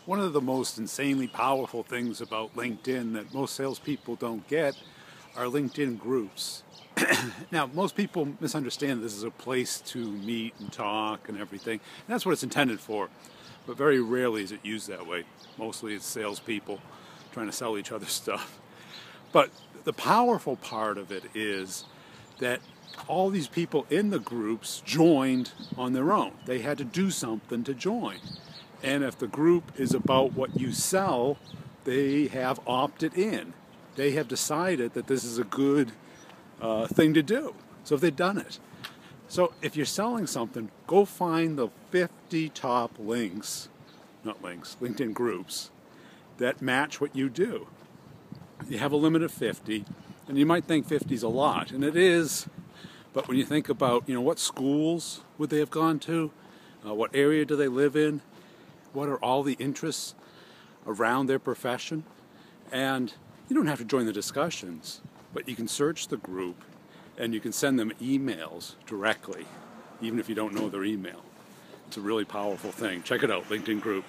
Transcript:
One of the most insanely powerful things about LinkedIn that most salespeople don't get are LinkedIn groups. Now, most people misunderstand this is a place to meet and talk and everything. And that's what it's intended for. But very rarely is it used that way. Mostly it's salespeople trying to sell each other stuff. But the powerful part of it is that all these people in the groups joined on their own. They had to do something to join. And if the group is about what you sell, they have opted in. They have decided that this is a good thing to do. So they've done it. So if you're selling something, go find the 50 top LinkedIn groups that match what you do. You have a limit of 50, and you might think 50 is a lot, and it is. But when you think about, what schools would they have gone to? What area do they live in? What are all the interests around their profession? And you don't have to join the discussions, but you can search the group and you can send them emails directly, even if you don't know their email. It's a really powerful thing. Check it out, LinkedIn group.